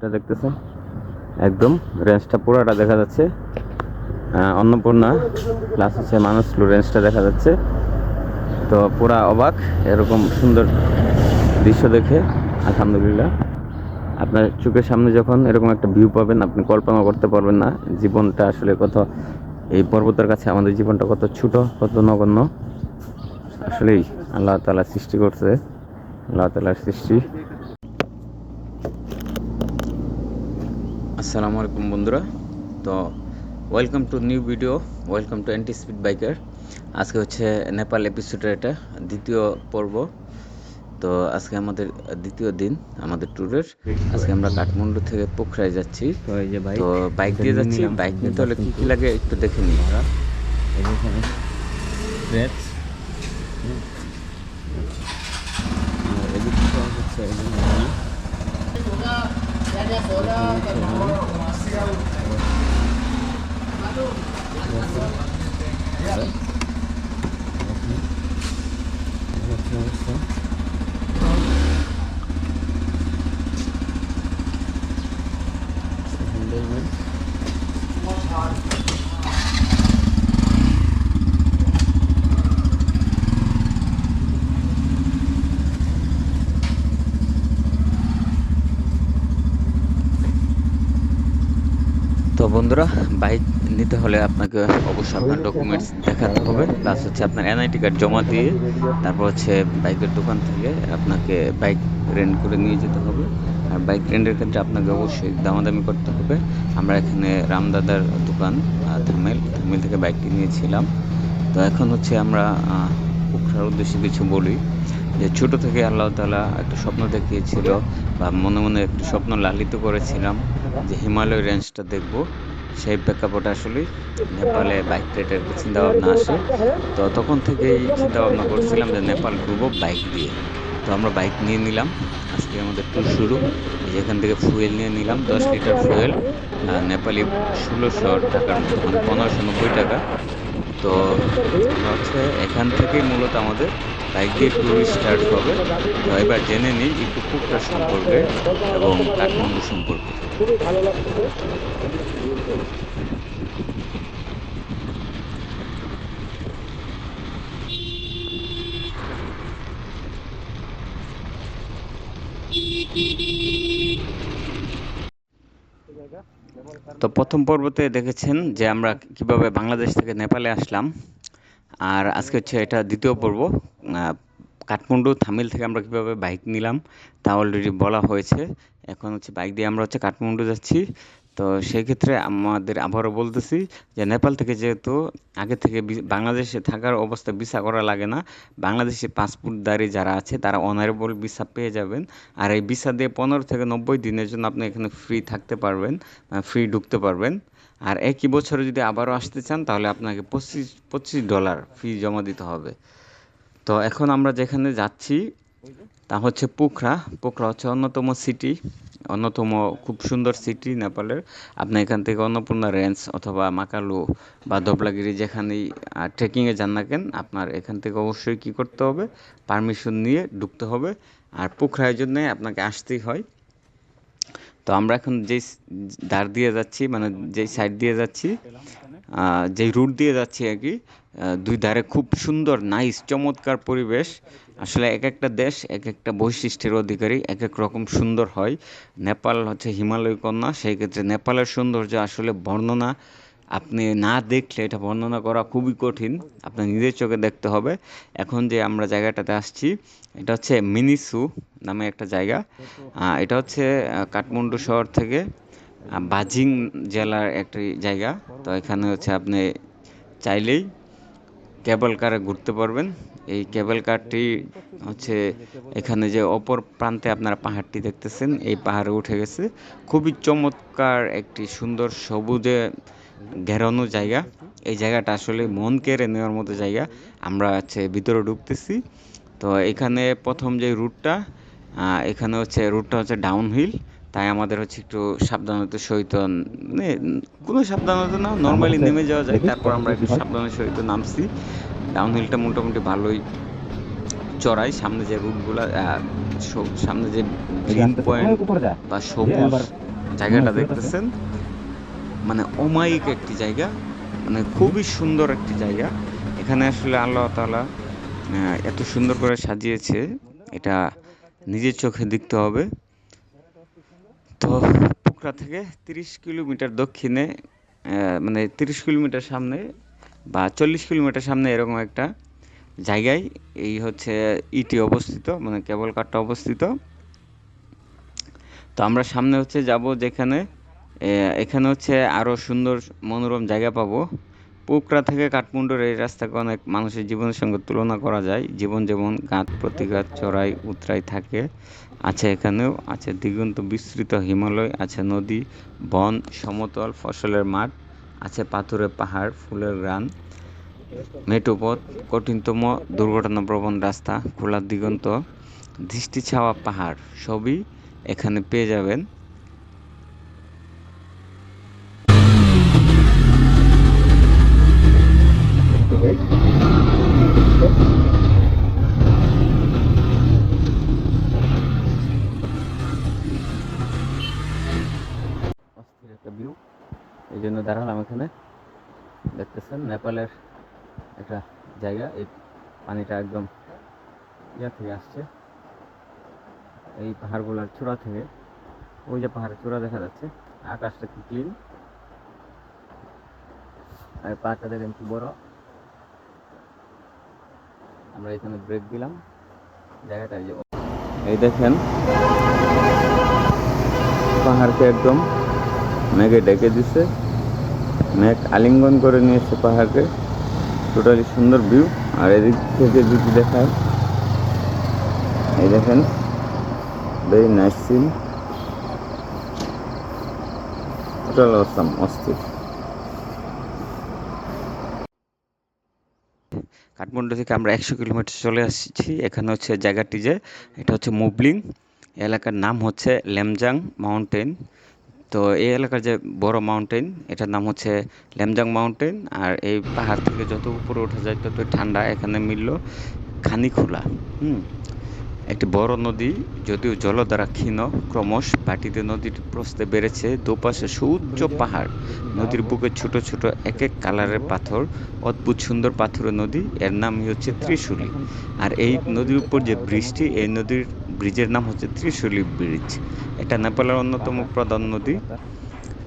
যেটা দেখতেছেন একদম রেঞ্জটা পুরোটা দেখা যাচ্ছে। অন্নপূর্ণা প্লাস হচ্ছে মানুষলু রেঞ্জটা দেখা যাচ্ছে। তো পুরা অবাক এরকম সুন্দর দৃশ্য দেখে। আলহামদুলিল্লাহ, আপনার চোখের সামনে যখন এরকম একটা ভিউ পাবেন আপনি কল্পনা করতে পারবেন না জীবনটা আসলে কত, এই পর্বতের কাছে আমাদের জীবনটা কত ছোট, কত নগণ্য। আসলেই আল্লাহ তাআলা সৃষ্টি করছে, আল্লাহ তাআলার সৃষ্টি। আসসালামু আলাইকুম বন্ধুরা। তো welcome to new video, welcome to NT speed biker. আজকে হচ্ছে নেপাল এপিসোডের এটা দ্বিতীয় পর্ব। তো আজকে আমাদের দ্বিতীয় দিন আমাদের ট্যুরের। আজকে আমরা কাঠমান্ডু থেকে পোখরায় যাচ্ছি। তো এই যে বাইক দিয়ে যাচ্ছি। বাইক নিতে হলে কী কী লাগে একটু দেখে নিই। তো বন্ধুরা, বাইক নিতে হলে আপনাকে অবশ্যই আপনার ডকুমেন্টস দেখাতে হবে, প্লাস হচ্ছে আপনার এনআইডি কার্ড জমা দিয়ে তারপর হচ্ছে বাইকের দোকান থেকে আপনাকে বাইক রেন্ট করে নিয়ে যেতে হবে। আর বাইক রেন্টের ক্ষেত্রে আপনাকে অবশ্যই দামাদামি করতে হবে। আমরা এখানে রামদাদার দোকান থামেল থেকে বাইকটি নিয়েছিলাম। তো এখন হচ্ছে আমরা পোখরার উদ্দেশ্যে কিছু বলি। যে ছোট থেকে আল্লাহ তাআলা একটা স্বপ্ন দেখিয়েছিল, বা মনে মনে একটু স্বপ্ন লালিত করেছিলাম যে হিমালয় রেঞ্জটা দেখব। সেই প্রেক্ষাপটে আসলে নেপালে বাইক রাইডের একটা চিন্তাভাবনা আসে। তো তখন থেকেই চিন্তাভাবনা করছিলাম যে নেপাল ঘুরবো বাইক দিয়ে। তো আমরা বাইক নিয়ে নিলাম। আজকে আমাদের ট্যুর শুরু। যেখান থেকে ফুয়েল নিয়ে নিলাম 10 লিটার ফুয়েল, নেপালি 1600 টাকার মতো, মানে 1590 টাকা। তো আমরা হচ্ছে এখান থেকেই মূলত আমাদের বাইক দিয়ে ট্যুর স্টার্ট হবে। তো এবার জেনে নিই একটু পোখরা সম্পর্কে এবং কাঠমান্ডু সম্পর্কে। তো প্রথম পর্বতে দেখেছেন যে আমরা কিভাবে বাংলাদেশ থেকে নেপালে আসলাম। আর আজকে হচ্ছে এটা দ্বিতীয় পর্ব। কাঠমান্ডু থামিল থেকে আমরা কিভাবে বাইক নিলাম তা অলরেডি বলা হয়েছে। এখন হচ্ছে বাইক দিয়ে আমরা হচ্ছে কাঠমান্ডু যাচ্ছি। তো সেই ক্ষেত্রে আমাদের আবারও বলতেছি যে নেপাল থেকে যেহেতু আগে থেকে বাংলাদেশে থাকার অবস্থা ভিসা করা লাগে না, বাংলাদেশি পাসপোর্টধারী যারা আছে তারা অনারেবল ভিসা পেয়ে যাবেন। আর এই ভিসা দিয়ে 15 থেকে 90 দিনের জন্য আপনি এখানে ফ্রি থাকতে পারবেন, ফ্রি ঢুকতে পারবেন। আর একই বছরে যদি আবারও আসতে চান তাহলে আপনাকে $25 ফি জমা দিতে হবে। তো এখন আমরা যেখানে যাচ্ছি তা হচ্ছে পোখরা। পোখরা হচ্ছে অন্যতম সিটি, অন্যতম খুব সুন্দর সিটি নেপালের। আপনি এখান থেকে অন্নপূর্ণা রেঞ্জ অথবা মাকালু বা ধবলাগিরি যেখানেই ট্রেকিংয়ে যান না কেন, আপনার এখান থেকে অবশ্যই কী করতে হবে, পারমিশন নিয়ে ঢুকতে হবে। আর পোখরার জন্যে আপনাকে আসতেই হয়। তো আমরা এখন যেই ধার দিয়ে যাচ্ছি, মানে যেই সাইড দিয়ে যাচ্ছি, যেই রুট দিয়ে যাচ্ছি আর কি, দুই ধারে খুব সুন্দর নাইস চমৎকার পরিবেশ। আসলে এক একটা দেশ এক একটা বৈশিষ্ট্যের অধিকারী, এক এক রকম সুন্দর হয়। নেপাল হচ্ছে হিমালয় কন্যা, সেই ক্ষেত্রে নেপালের সৌন্দর্য আসলে বর্ণনা আপনি না দেখলে এটা বর্ণনা করা খুবই কঠিন, আপনার নিজের চোখে দেখতে হবে। এখন যে আমরা জায়গাটাতে আসছি এটা হচ্ছে মিনিসু নামে একটা জায়গা। এটা হচ্ছে কাঠমান্ডু শহর থেকে বাজিং জেলার একটি জায়গা। তো এখানে হচ্ছে আপনি চাইলেই কেবল কারে ঘুরতে পারবেন। এই কেবল কারটি হচ্ছে এখানে যে অপর প্রান্তে আপনারা পাহাড়টি দেখতেছেন, এই পাহাড়ে উঠে গেছে। খুবই চমৎকার একটি সুন্দর সবুজে ঘেরানো জায়গা। এই জায়গাটা আসলে মন কেড়ে নেওয়ার মতো জায়গা। আমরা হচ্ছে ভিতরে ঢুকতেছি। তো এখানে প্রথম যে রুটটা, এখানে হচ্ছে রুটটা হচ্ছে ডাউনহিল। তাই আমাদের হচ্ছে একটু সাবধানতার সহিত, মানে কোনো সাবধানতা না, নর্মালি নেমে যাওয়া যায়। তারপর আমরা একটু সাবধানের সহিত নামছি। ডাউনহিলটা মোটামুটি ভালোই চড়াই। সামনে যে রুটগুলা, সামনে যে গ্রিন পয়েন্ট বা সবুজ জায়গাটা দেখতেছেন, মানে অমায়িক একটি জায়গা, মানে খুবই সুন্দর একটি জায়গা। এখানে আসলে আল্লাহ তাআলা এত সুন্দর করে সাজিয়েছে, এটা নিজের চোখে দেখতে হবে। তো পোখরা থেকে 30 কিলোমিটার দক্ষিণে, মানে 30 কিলোমিটার সামনে বা 40 কিলোমিটার সামনে এরকম একটা জায়গায় এই হচ্ছে ইটি অবস্থিত, মানে কেবল কারটা অবস্থিত। তো আমরা সামনে হচ্ছে যাব যেখানে, এখানে হচ্ছে আরো সুন্দর মনোরম জায়গা পাবো। পোখরা থেকে কাঠমান্ডুর এই রাস্তাকে অনেক মানুষের জীবনের সঙ্গে তুলনা করা যায়। জীবন যেমন ঘাত প্রতিঘাত চড়াই উতরাই থাকে, আছে এখানেও। আছে দিগন্ত বিস্তৃত হিমালয়, আছে নদী, বন, সমতল ফসলের মাঠ, আছে পাথুরে পাহাড়, ফুলের গ্রান, মেঠো পথ, কঠিনতম দুর্ঘটনাপ্রবণ রাস্তা, খোলা দিগন্ত, দৃষ্টি ছাওয়া পাহাড়, সবই এখানে পেয়ে যাবেন। অস্থির একটা ভিউ, এই জন্য দাঁড়ালাম এখানে। দেখতেছেন নেপালের একটা জায়গা, এই পানিটা একদম ইয়া থেকে আসছে, এই পাহাড়গুলোর চূড়া থেকে। ওই যে পাহাড়ের চূড়া দেখা যাচ্ছে, আকাশটা কি ক্লিন, আর পাহাড়টা দেখেন কি বড়। আমরা এখানে ব্রেক দিলাম, জায়গাটা এই দেখেন পাহাড়কে একদম মেঘে ডেকে দিছে, মেঘ আলিঙ্গন করে নিয়েছে পাহাড়কে, টোটালি সুন্দর ভিউ। আর এদিক থেকে যদি দেখায়, এই দেখেন very nice scene, total awesome, অস্থির। কাঠমান্ডু থেকে আমরা 100 কিলোমিটার চলে আসছি। এখানে হচ্ছে জায়গাটি, যে এটা হচ্ছে মুবলিং, এলাকার নাম হচ্ছে লেমজাং মাউন্টেন। তো এই এলাকার যে বড় মাউন্টেন, এটার নাম হচ্ছে লেমজাং মাউন্টেন। আর এই পাহাড় থেকে যত উপরে ওঠা যায় তত ঠান্ডা। এখানে মিলল খানিখোলা, একটি বড় নদী, যদিও জলধারা ক্ষীণ, ক্রমশ ভাটিতে নদীর প্রস্থে বেড়েছে। দুপাশে সুউচ্চ পাহাড়, নদীর বুকে ছোট ছোট এক এক কালারের পাথর, অদ্ভুত সুন্দর পাথরের নদী, এর নামই হচ্ছে ত্রিশূলী। আর এই নদীর উপর যে ব্রিজটি, এই নদীর ব্রিজের নাম হচ্ছে ত্রিশূলী ব্রিজ। এটা নেপালের অন্যতম প্রধান নদী।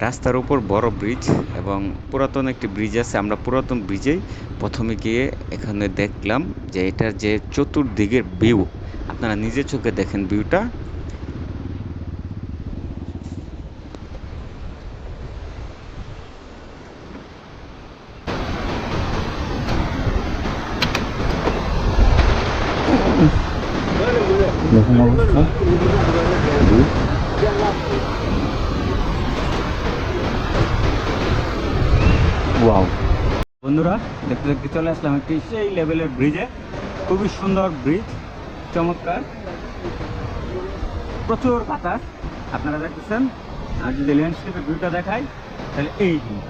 রাস্তার উপর বড় ব্রিজ এবং পুরাতন একটি ব্রিজ আছে। আমরা পুরাতন ব্রিজেই প্রথমে গিয়ে এখানে দেখলাম যে এটার যে চতুর্দিকের ভিউ, আপনারা নিজের চোখে দেখেন ভিউটা। দেখুন অবস্থা, ওয়াও। বন্ধুরা, দেখতে দেখতে চলে আসলাম একটি সেই লেভেলের ব্রিজে। খুবই সুন্দর ব্রিজ, চমৎকার, প্রচুর বাতাস আপনারা দেখতেছেন। আর যদি ল্যান্ডস্কেপের ভিউটা দেখাই, তাহলে এই ভিউ।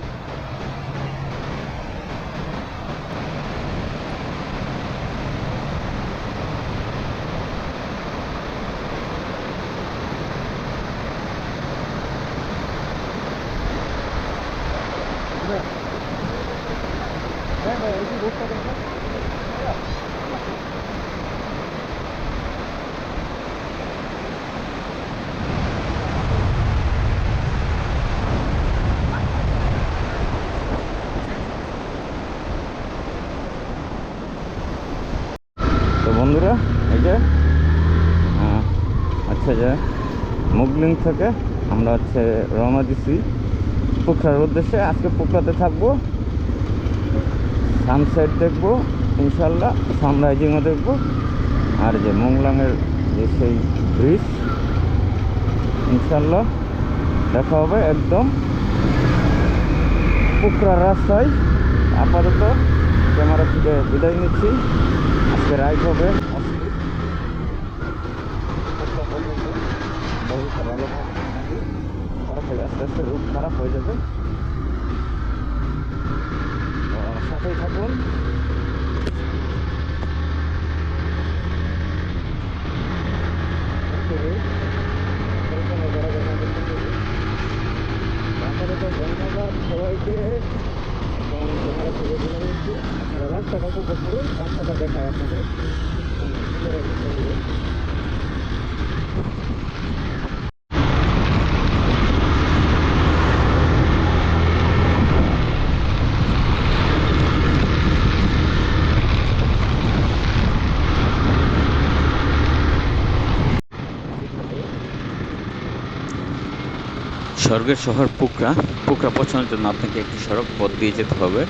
তো বন্ধুরা, এই যে আচ্ছা, যে মুগলিং থেকে আমরা হচ্ছে রওনা দিছি পোখরার উদ্দেশ্যে। আজকে পোখরাতে থাকবো, সানসেট দেখবো ইনশাল্লাহ, সানরাইজিংও দেখবো। আর যে মোংলাংয়ের যে সেই ব্রিজ, ইনশাল্লাহ দেখা হবে একদম পোখরার রাস্তায়। আপাতত ক্যামেরা থেকে বিদায় নিচ্ছি। আজকে রাইড হবে আস্তে আস্তে, রূপ খারাপ হয়ে যাবে। সাথেই থাকুন। রাস্তাটা উপভোগ করুন, রাস্তাটা দেখায় আপনাদের। স্বর্গের শহর পোখরা পৌঁছানোর জন্য আপনাকে একটি সড়ক পথ দিয়ে যেতে হবে,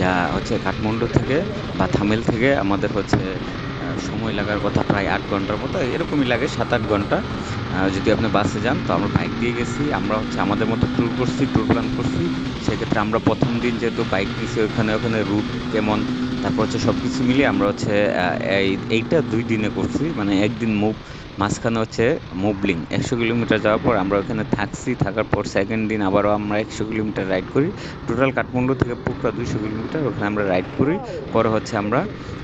যা হচ্ছে কাঠমান্ডু থেকে বা থামেল থেকে আমাদের হচ্ছে সময় লাগার কথা প্রায় 8 ঘন্টার মতো, এরকমই লাগে 7-8 ঘন্টা। যদি আপনি বাসে যান, তো আমরা বাইক দিয়ে গেছি, আমরা হচ্ছে আমাদের মতো ট্যুর প্ল্যান করছি। সেক্ষেত্রে আমরা প্রথম দিন যেহেতু বাইক নিয়েছি, ওখানে রুট কেমন, তারপর হচ্ছে সব কিছু মিলিয়ে আমরা হচ্ছে এইটা 2 দিনে করছি, মানে একদিন মাঝখানে হচ্ছে মুবলিং 100 কিলোমিটার যাওয়ার পর আমরা ওখানে থাকার পর সেকেন্ড দিন আবারও আমরা 100 কিলোমিটার রাইড করি। টোটাল কাঠমান্ডু থেকে পোখরা 200 কিলোমিটার, ওখানে আমরা রাইড করি। পরে হচ্ছে আমরা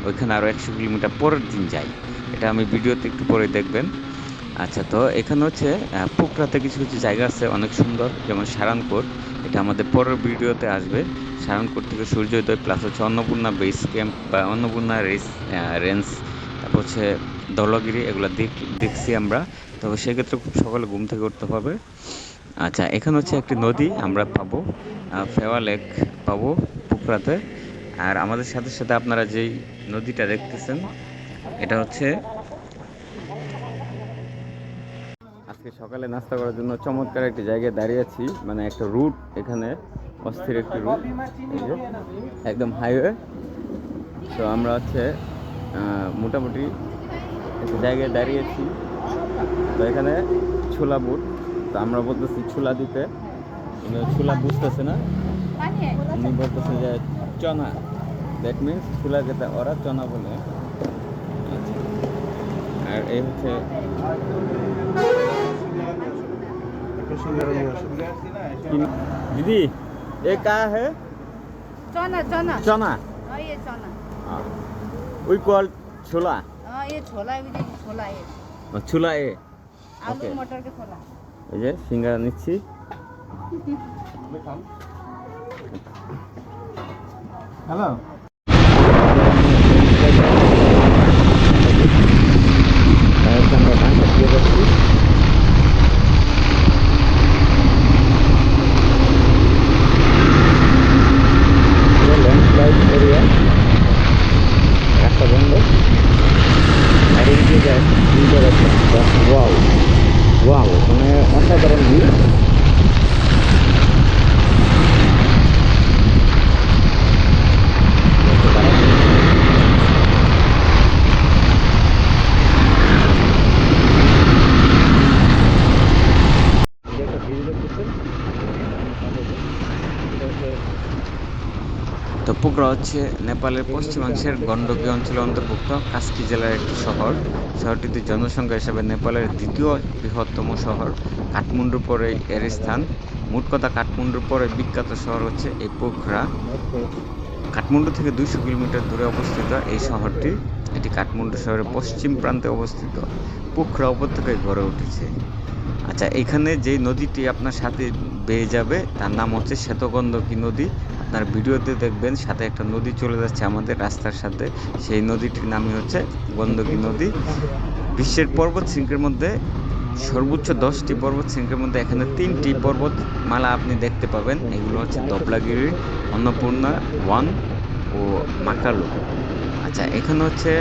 ওইখানে আরও 100 কিলোমিটার পরের দিন যাই। এটা আমি ভিডিওতে একটু পরে দেখবেন। আচ্ছা, তো এখানে হচ্ছে পোখরাতে কিছু কিছু জায়গা আছে অনেক সুন্দর, যেমন সারানকোর। এটা আমাদের পরের ভিডিওতে আসবে। সারানকোর থেকে সূর্যোদয়, প্লাস হচ্ছে অন্নপূর্ণা বেস ক্যাম্প বা অন্নপূর্ণা রেঞ্জ, তারপর হচ্ছে ধৌলাগিরি, এগুলো দেখছি আমরা। তবে সেক্ষেত্রে খুব সকালে ঘুম থেকে উঠতে হবে। আচ্ছা, এখানে হচ্ছে একটি নদী আমরা পাবো, ফেওয়া লেক পাবো পোখরাতে। আর আমাদের সাথে সাথে আপনারা যেই নদীটা দেখতেছেন, এটা হচ্ছে আজকে সকালে নাস্তা করার জন্য চমৎকার একটি জায়গায় দাঁড়িয়ে আছি, মানে একটা রুট, এখানে অস্থির একটি রুট, একদম হাইওয়ে। তো আমরা হচ্ছে মোটামুটি একটা জায়গায় দাঁড়িয়েছি। তো এখানে ছোলা বুট, তো আমরা বলতেছি ছোলা দিতে, ছোলা বুঝতেছে না, উনি বলতেছে যে চনা, দ্যাট মিনস ছোলাকে ওরা চনা বলে। আর এই হচ্ছে दीदी, ये क्या है? चना चना चना। हाँ ये चना। We call छोला। हाँ ये छोला है, विदेशी छोला है। छोला है। आलू मटर के छोला। এই যে সিঙ্গারা নিচ্ছি। হ্যালো। ওয়াও, মানে অসাধারণ ভিউ। তো পোখরা হচ্ছে নেপালের পশ্চিমাংশের গণ্ডকী অঞ্চলের অন্তর্ভুক্ত কাস্কি জেলার একটি শহরটিতে জনসংখ্যা হিসাবে নেপালের দ্বিতীয় বৃহত্তম শহর। কাঠমান্ডুর পরে এর স্থান। মোট কথা কাঠমান্ডুর পরে বিখ্যাত শহর হচ্ছে এই পোখরা। কাঠমান্ডু থেকে 200 কিলোমিটার দূরে অবস্থিত এই শহরটি। এটি কাঠমান্ডু শহরের পশ্চিম প্রান্তে অবস্থিত। পোখরা উপত্যকায় গড়ে উঠেছে। আচ্ছা, এখানে যেই নদীটি আপনার সাথে বেয়ে যাবে তার নাম হচ্ছে শ্বেতগন্ধকী নদী। আপনার ভিডিওতে দেখবেন সাথে একটা নদী চলে যাচ্ছে আমাদের রাস্তার সাথে, সেই নদীটির নামই হচ্ছে গন্ধকী নদী। বিশ্বের পর্বত শৃঙ্গের মধ্যে সর্বোচ্চ 10টি পর্বত শৃঙ্গের মধ্যে এখানে 3টি পর্বতমালা আপনি দেখতে পাবেন। এগুলো হচ্ছে ধবলাগিরি, অন্নপূর্ণা 1 ও মাকালু। আচ্ছা, এখানে হচ্ছে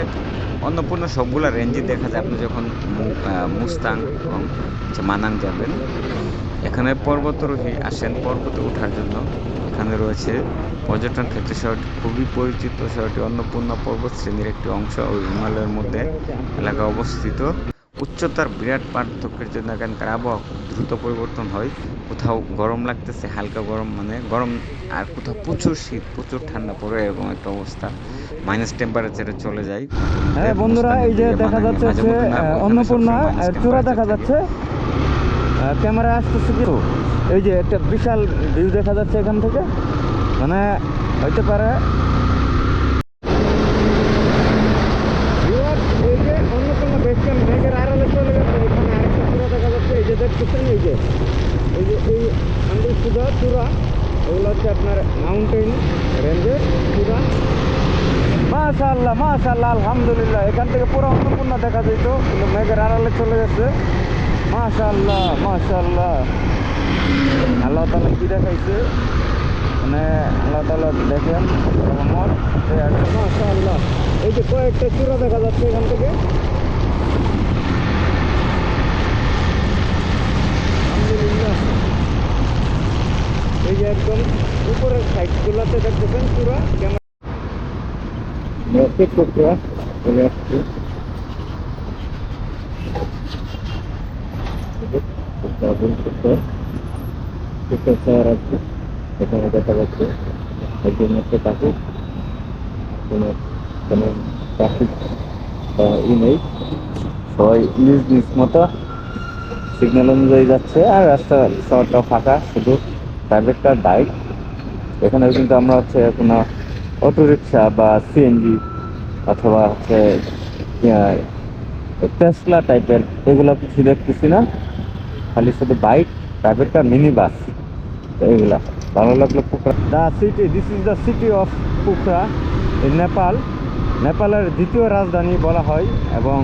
অন্নপূর্ণা সবগুলা রেঞ্জই দেখা যায় আপনি যখন মুস্তাং এবং মানাং যাবেন। এখানে পর্বতারোহী আসেন পর্বতে ওঠার জন্য। এখানে রয়েছে পর্যটন ক্ষেত্রে শহরটি খুবই পরিচিত। শহরটি অন্নপূর্ণা পর্বত শ্রেণীর একটি অংশ ও হিমালয়ের মধ্যে এলাকা অবস্থিত। উচ্চতার বিরাট পার্থক্যের জন্য এখানকার আবহাওয়া খুব দ্রুত পরিবর্তন হয়। কোথাও গরম লাগতেছে, হালকা গরম, মানে গরম, আর কোথাও প্রচুর শীত, প্রচুর ঠান্ডা পড়ে, এরকম একটা অবস্থা। মাইনাস টেম্পারেচারে চলে যায়। হ্যাঁ বন্ধুরা, এই যে দেখা যাচ্ছে অন্নপূর্ণা চূড়া দেখা যাচ্ছে, ক্যামেরা আসতেছে কিন্তু এই যে একটা বিশাল ভিউ দেখা যাচ্ছে এখান থেকে, মানে হইতে পারে এই যে অন্নপূর্ণা বেস ক্যাম্প মেঘের আড়ালে চলে গেছে। এখানে আরেকটা চূড়া দেখা যাচ্ছে, এই যে দেখতেছেন, এই যে এই আন্দুল সুদা চূড়া, এগুলো হচ্ছে আপনার মাউন্টেন রেঞ্জের চূড়া। মাশাআল্লাহ মাশাআল্লাহ, আলহামদুলিল্লাহ। এখান থেকে পুরো অন্নপূর্ণা দেখা যেত, কিন্তু মেঘের আড়ালে চলে গেছে। মাশাআল্লাহ মাশাআল্লাহ, আল্লাহ তাআলা কি দেখাইছে, মানে আল্লাহ তাআলা দেখেন রহমত। মাশাআল্লাহ, এই যে কয়েকটা চূড়া দেখা যাচ্ছে এখান থেকে। আলহামদুলিল্লাহ, এই যে একদম উপরের সাইডগুলোতে দেখতেছেন চূড়া। চলে আসছে এখানে দেখা যাচ্ছে একজন হচ্ছে পাখি, কোনো ট্রাফিক ই নেই, সবাই নিজ নিজ মতো সিগন্যাল অনুযায়ী যাচ্ছে। আর রাস্তা শহরটা ফাঁকা, শুধু প্রাইভেট কার বাইক। এখানে কিন্তু আমরা হচ্ছে কোনো অটো রিক্সা বা সিএনজি অথবা হচ্ছে টেসলা টাইপের এগুলো কিছু দেখতেছি না, খালি শুধু bike, private car, mini bus, এইগুলা। ভালো লাগলো। Pokhara the city, this is the city of Pokhara in Nepal. নেপালের দ্বিতীয় রাজধানী বলা হয় এবং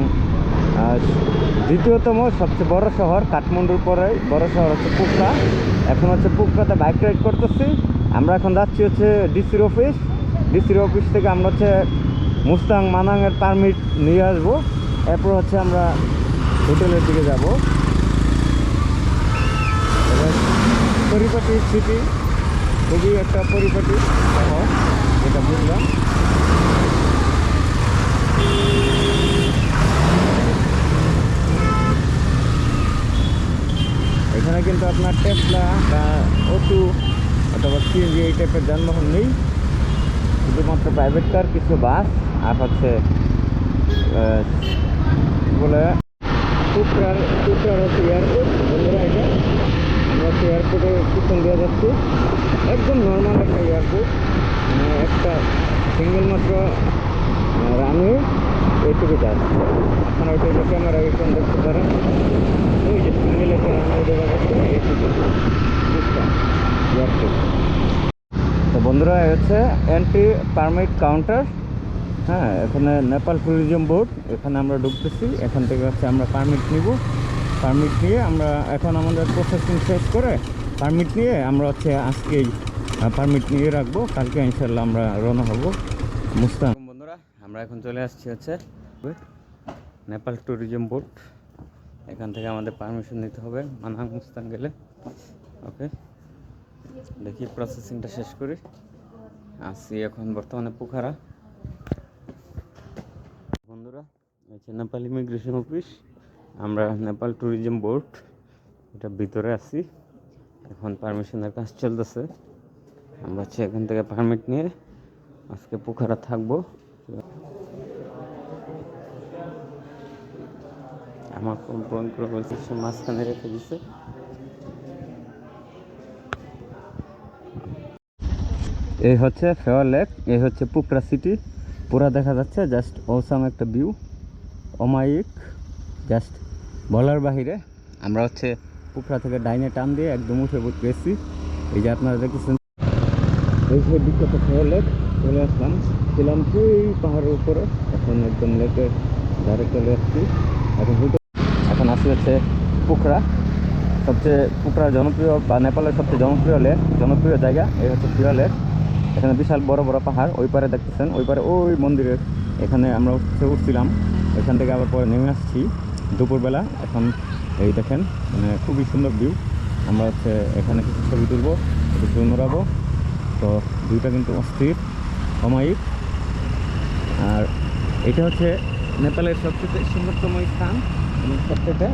দ্বিতীয়তম সবচেয়ে বড় শহর। কাঠমান্ডুর পরে বড় শহর হচ্ছে পোখরা। এখন হচ্ছে পোখরাতে বাইক রাইড করতেছি। আমরা এখন যাচ্ছি হচ্ছে ডিসির অফিস। ডিসির অফিস থেকে আমরা হচ্ছে মুস্তাং মানাংয়ের পারমিট নিয়ে আসবো। এরপর হচ্ছে আমরা হোটেলের দিকে যাব। পরিপাটি সিটি, খুবই একটা পরিপাটি শহর, যেটা বুঝলাম। এখানে কিন্তু আপনার টেসলা বা অটো অথবা সিএনজি এই টাইপের যানবাহন নেই, শুধুমাত্র প্রাইভেট কার, কিছু বাস, আর হচ্ছে বলে পোখরার হচ্ছে এয়ারপোর্ট। বন্ধুরা, এটা আমরা হচ্ছে এয়ারপোর্টে পিছন দিয়ে যাচ্ছি। একদম নর্মাল একটা এয়ারপোর্ট, মানে একটা সিঙ্গেল মাত্র রানওয়ে, এইটুকু যাচ্ছে। আপনারা ওইটা ক্যামেরা এখন দেখতে পারেন, ওই যে সিঙ্গেল একটা রানওয়ে দেখা যাচ্ছে, এইটুকু এয়ারপোর্ট। তো বন্ধুরা, হচ্ছে এন্ট্রি পারমিট কাউন্টার। হ্যাঁ, এখানে নেপাল ট্যুরিজম বোর্ড, এখানে আমরা ঢুকতেছি। এখান থেকে হচ্ছে আমরা পারমিট নিব। পারমিট নিয়ে আমরা এখন আমাদের প্রসেসিং শেষ করে পারমিট নিয়ে আমরা হচ্ছে আজকেই পারমিট নিয়ে রাখবো। কালকে ইনশাল্লাহ আমরা রওনা হব মুস্তাং। বন্ধুরা, আমরা এখন চলে আসছি হচ্ছে নেপাল ট্যুরিজম বোর্ড। এখান থেকে আমাদের পারমিশন নিতে হবে মানাং মুস্তাং গেলে। ওকে, দেখি প্রসেসিংটা শেষ করি। আসছি এখন বর্তমানে পোখরা। বন্ধুরা, হচ্ছে নেপাল ইমিগ্রেশন অফিস, আমরা নেপাল ট্যুরিজম বোর্ড এটা ভিতরে আছি। এখন পারমিশনের কাজ চলতেছে। আমরা হচ্ছে এখান থেকে পারমিট নিয়ে আজকে পোখরা থাকবো। আমার ফোন করে বলছে সে মাঝখানে রেখে দিছে। এই হচ্ছে ফেওয়ার লেক, এই হচ্ছে পোখরা সিটি, পুরা দেখা যাচ্ছে। জাস্ট অসাম একটা ভিউ, অমায়িক, জাস্ট বলার বাহিরে। আমরা হচ্ছে পোখরা থেকে ডাইনে টান দিয়ে একদম উঠে গেছি। এই যে আপনারা দেখতেছেন, এই যে বিখ্যাত ফেওয়ার লেক। চলে আসলাম, ছিলাম সেই পাহাড়ের উপরে, এখন একদম লেকের ধারে চলে আসছি। এখন আসি হচ্ছে পোখরা, সবচেয়ে পোখরা জনপ্রিয় বা নেপালের সবচেয়ে জনপ্রিয় জায়গা। এই হচ্ছে ফেওয়ার লেক। এখানে বিশাল বড় বড় পাহাড়, ওই পারে দেখতেছেন, ওই পারে ওই মন্দিরের এখানে আমরা উঠছিলাম। এখান থেকে আবার পরে নেমে আসছি দুপুরবেলা। এখন এই দেখেন, মানে খুবই সুন্দর ভিউ। আমরা হচ্ছে এখানে কিছু ছবি তুলবো, একটু জুম মারাবো। তো ভিউটা কিন্তু অস্থির, অমায়িক। আর এটা হচ্ছে নেপালের সবচেয়ে সুন্দরতম স্থান এবং সবচেয়ে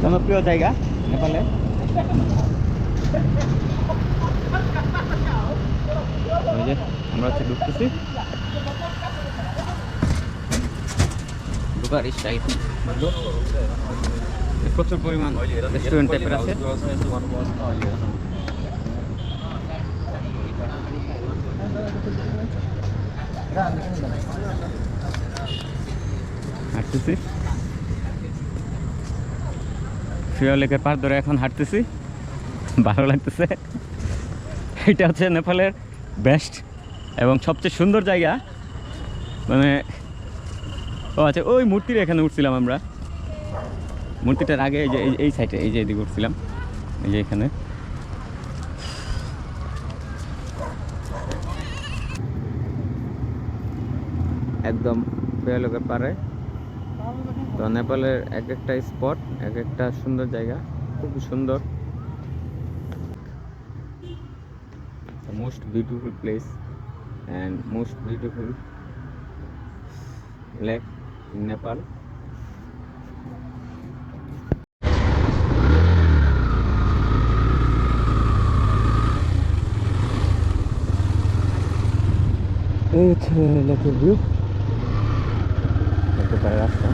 জনপ্রিয় জায়গা নেপালে। এই যে আমরা হচ্ছে ঢুকতেছি, ঢুকার স্টাইল প্রচুর পরিমাণ রেস্টুরেন্ট টাইপের আছে। হাঁটতেছি ফেওয়ার লেকের পার ধরে এখন হাঁটতেছি। ভালো লাগতেছে। এটা হচ্ছে নেপালের বেস্ট এবং সবচেয়ে সুন্দর জায়গা। মানে ও আচ্ছা, ওই মূর্তির এখানে উঠছিলাম আমরা, মূর্তিটার আগে এই যে এই সাইডে, এই যে এদিকে উঠছিলাম, এই যে এখানে। একদম পেয়ালকের পারে। তো নেপালের এক একটা স্পট এক একটা সুন্দর জায়গা, খুব সুন্দর। Most beautiful place and most beautiful lake in Nepal. এই হচ্ছে লেকের ভিউ, দেখতে পারে রাস্তা।